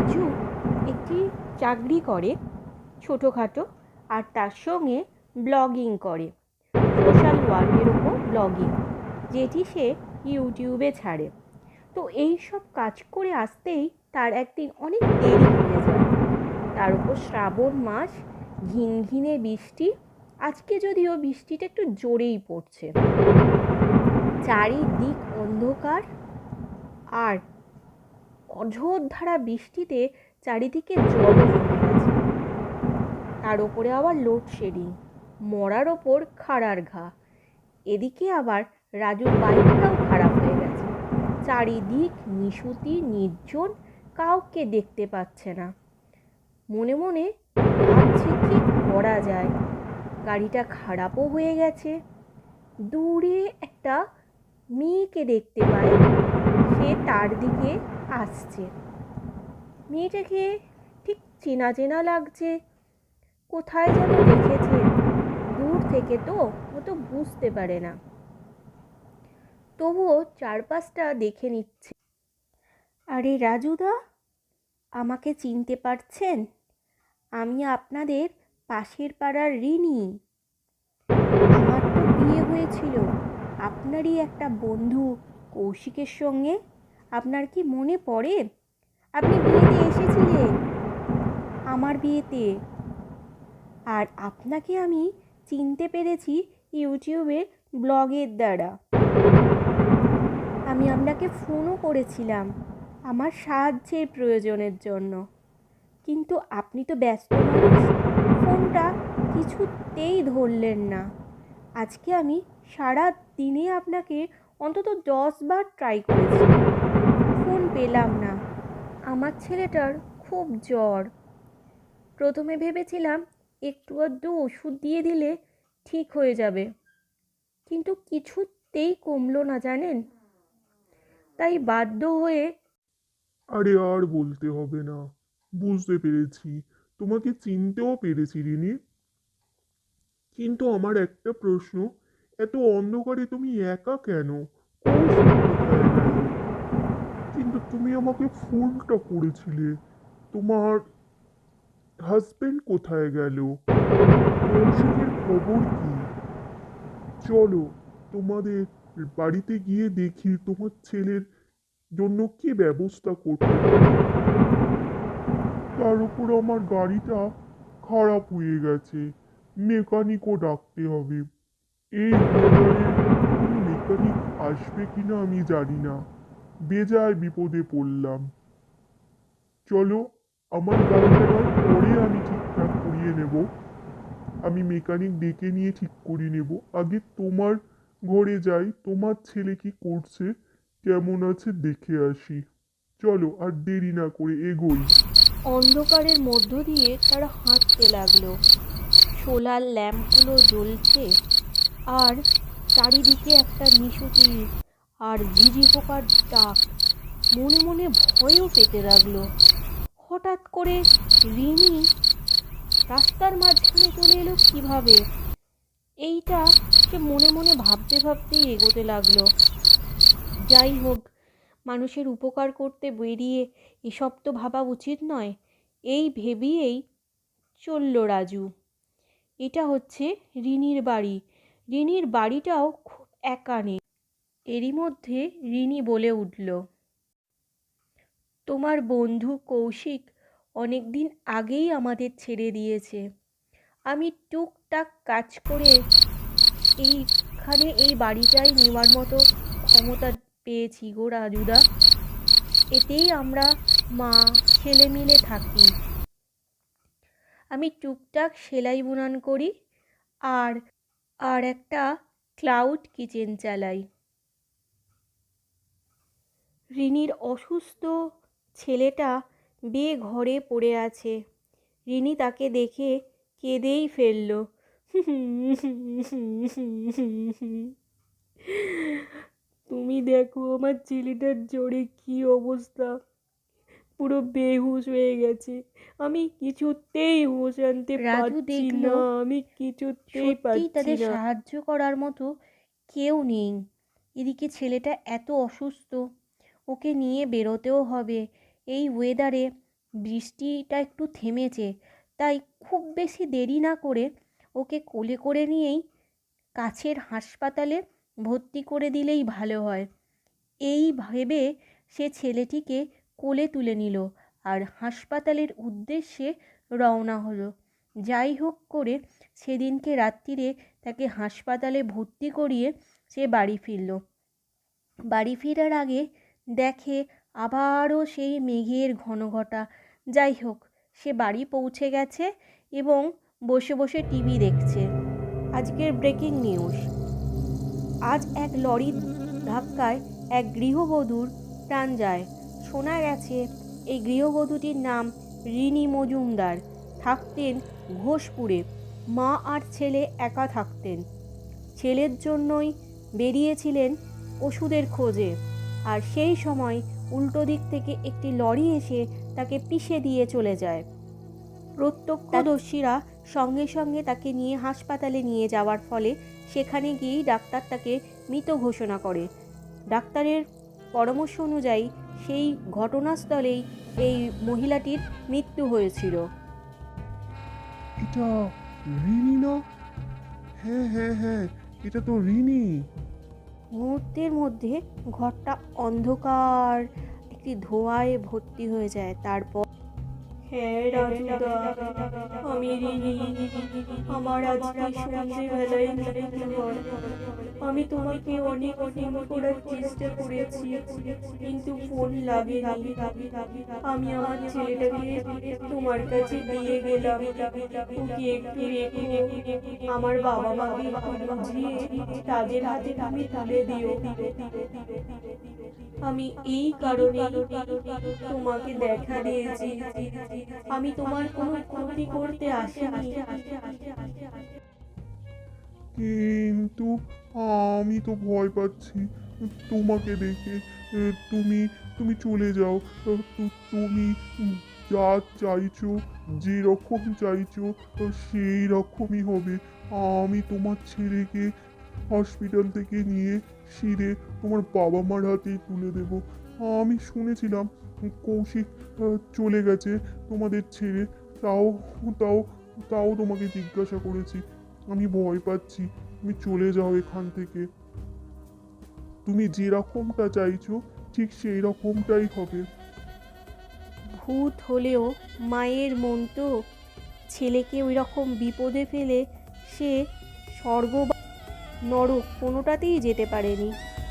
রাজু একটি চাকরি করে ছোটোখাটো, আর তার সঙ্গে ব্লগিং করে, সোশ্যাল ওয়ার্কের ওপর ব্লগিং, যেটি সে ইউটিউবে ছাড়ে। তো এই সব কাজ করে আসতেই তার একদিন অনেক দেরি হয়ে যায়। তার উপর শ্রাবণ মাস, ঘিনঘিনে বৃষ্টি। আজকে যদিও বৃষ্টিটা একটু জোরেই পড়ছে, চারিদিক অন্ধকার, আর অঝোরধারা বৃষ্টিতে চারিদিকে জলও জমে গেছে। তার ওপরে আবার লোডশেডিং, মরার ওপর খাড়ার ঘা। এদিকে আবার রাজুর বাইকটাও খারাপ হয়ে গেছে। চারিদিক নিশুতি, নির্জন, কাউকে দেখতে পাচ্ছে না। মনে মনে ভাবছে কি করা যায়। গাড়িটা খারাপও হয়ে গেছে। দূরে একটা মেয়েকে দেখতে পায়, সে তার দিকে আসছে। মেয়েটাকে ঠিক চেনা চেনা লাগছে, কোথায় যেন দেখেছে। দূর থেকে তো ও তো বুঝতে পারে না, তবুও চারপাশটা দেখে নিচ্ছে। আরে রাজুদা, আমাকে চিনতে পারছেন? আমি আপনাদের পাশের পাড়ার রিনি। আমার তো বিয়ে হয়েছিল আপনারই একটা বন্ধু কৌশিকের সঙ্গে। আপনার কি মনে পড়ে? আপনি বিয়েতে এসেছিলেন, আমার বিয়েতে। আর আপনাকে আমি চিনতে পেরেছি ইউটিউবে ব্লগের দ্বারা। আমি আপনাকে ফোনও করেছিলাম আমার সাহায্যের প্রয়োজনের জন্য, কিন্তু আপনি তো ব্যস্ত মানুষ, ফোনটা কিছুতেই ধরলেন না। আজকে আমি সারা দিনে আপনাকে অন্তত 10 বার ট্রাই করেছি, ফোন পেলাম না। আমার ছেলেটার খুব জ্বর। প্রথমে ভেবেছিলাম একটু আধটু ওষুধ দিয়ে দিলে ঠিক হয়ে যাবে, কিন্তু কিছুতেই কমলো না জানেন। তাই বাধ্য হয়ে। আরে আর বলতে হবে না, বুঝতে পেরেছি, তোমাকে চিনতেও পেরেছি রিনি। কিন্তু আমার একটা প্রশ্ন, এত অন্ধকারে তুমি একা কেন? কৌশিক কোথায় গেল? কিন্তু তুমি আমাকে ফোনটা করেছিলে, তোমার হাজবেন্ড কোথায় গেল? কৌশিকের খবর কি? চলো তোমাদের বাড়িতে গিয়ে দেখি তোমার ছেলের জন্য কি ব্যবস্থা করতে পারি। তার উপর আমার গাড়িটা খারাপ হয়ে গেছে, মেকানিকও ডাকতে হবে। এই ওয়েদারে কোনো মেকানিক আসবে কিনা আমি জানি না, বেজায় বিপদে পড়লাম। চলো, আমার গাড়িটা নয় পরে আমি ঠিকঠাক করিয়ে নেব, আমি মেকানিক ডেকে নিয়ে ঠিক করে নেব। আগে তোমার ঘরে যাই, তোমার ছেলে কি করছে, কেমন আছে দেখে আসি। চলো আর দেরি না করে এগোই। অন্ধকারের মধ্য দিয়ে তারা হাঁটতে লাগলো। সোলার ল্যাম্পগুলো জ্বলছে, আর চারিদিকে একটা নিশুতি আর ঝিঝি পোকার ডাক। মনে মনে ভয়ও পেতে লাগলো। হঠাৎ করে রিনি রাস্তার মাঝখানে চলে এলো কিভাবে, এইটা সে মনে মনে ভাবতে ভাবতেই এগোতে লাগলো। যাই হোক, মানুষের উপকার করতে বেরিয়ে এসব তো ভাবা উচিত নয়, এই ভেবেই চলল রাজু। এটা হচ্ছে রিনির বাড়ি। রিনির বাড়িটাও খুব একা নেই। এরই মধ্যে রিনি বলে উঠল, তোমার বন্ধু কৌশিক অনেক দিন আগেই আমাদের ছেড়ে দিয়েছে। আমি টুকটাক কাজ করে এই বাড়িটাই নেওয়ার মতো ক্ষমতা পেয়েছি গো রাজুদা। এতেই আমরা মা ছেলে মিলে থাকি। আমি টুকটাক সেলাই বুনান করি, আর আর একটা ক্লাউড কিচেন চালাই। রিনির অসুস্থ ছেলেটা বেঘরে পড়ে আছে। রিনি তাকে দেখে কেঁদেই ফেলল। তুমি দেখো আমার ছেলেটার জ্বরে কি অবস্থা, পুরো বেহুশ হয়ে গেছে। আমি কিছুতেই হুঁশ আনতে পারছি না, আমি কিছুতেই সত্যিই পারছি তাদের না। সাহায্য করার মতো কেউ নেই। এদিকে ছেলেটা এত অসুস্থ, ওকে নিয়ে বেরোতেও হবে এই ওয়েদারে। বৃষ্টিটা একটু থেমেছে, তাই খুব বেশি দেরি না করে ওকে কোলে করে নিয়েই কাছের হাসপাতালে ভর্তি করে দিলেই ভালো হয়। এই ভেবে সে ছেলেটিকে কোলে তুলে নিল আর হাসপাতালের উদ্দেশ্যে রওনা হলো। যাই হোক করে সেদিনকে রাত্রিরে তাকে হাসপাতালে ভর্তি করিয়ে সে বাড়ি ফিরল। বাড়ি ফেরার আগে দেখে আবারও সেই মেঘের ঘনঘটা। যাই হোক, সে বাড়ি পৌঁছে গেছে এবং বসে বসে টিভি দেখছে। আজকের ব্রেকিং নিউজ: আজ এক লরির ধাক্কায় এক গৃহবধূর প্রাণ যায়। শোনা গেছে এই গৃহবধূটির নাম রিনি মজুমদার, থাকতেন ঘোষপুরে। মা আর ছেলে একা থাকতেন। ছেলের জন্যই বেরিয়েছিলেন ওষুধের খোঁজে, আর সেই সময় উল্টো দিক থেকে একটি লরি এসে তাকে পিষে দিয়ে চলে যায়। প্রত্যক্ষদর্শীরা সঙ্গে সঙ্গে তাকে নিয়ে হাসপাতালে নিয়ে যাওয়ার ফলে সেখানে গিয়েই ডাক্তার তাকে মৃত ঘোষণা করে। ডাক্তারের পরামর্শ অনুযায়ী সেই ঘটনাস্থলেই এই মহিলাটির মৃত্যু হয়েছিল। এটা রিনি না? হ্যাঁ হ্যাঁ হ্যাঁ, এটা তো রিনি। মুহূর্তের মধ্যে ঘরটা অন্ধকার একটি ধোঁয়ায় ভর্তি হয়ে যায়। তারপর, হ্যাঁ রাজুদা, আমি রিনি। আমার আজকে সন্ধ্যেবেলায় মৃত্যু হয়। আমি তোমাকে অনেক ফোন করার চেষ্টা করেছি, কিন্তু ফোন লাগেনি। আমি আমার ছেলেটাকে তোমার কাছে দিয়ে গেলাম, ওকে একটু রেখো। আমার বাবা মাকে বুঝিয়ে তাদের হাতে তুমি তুলে দিও। আমি এই কারণে তোমাকে দেখা দিয়েছি, আমি তোমার কোনো ক্ষতি করতে আসিনি। কিন্তু আমি তো ভয় পাচ্ছি তোমাকে দেখে। তুমি তুমি চলে যাও। তুমি যা চাইছো, যেরকম চাইছো সেই রকমই হবে। আমি তোমার ছেলেকে হসপিটাল থেকে নিয়ে সিধে তোমার বাবা মার হাতেই তুলে দেব। আমি শুনেছিলাম কৌশিক চলে গেছে তোমাদের ছেড়ে। তাও তাও তাও তোমাকে জিজ্ঞাসা করেছি। আমি ভয় পাচ্ছি, তুমি চলে যাও এখান থেকে। তুমি যেরকমটা চাইছো ঠিক সেই রকমটাই হবে। ভূত হলেও মায়ের মন তো, ছেলেকে ওই রকম বিপদে ফেলে সে স্বর্গ বা নরক কোনোটাতেই যেতে পারেনি।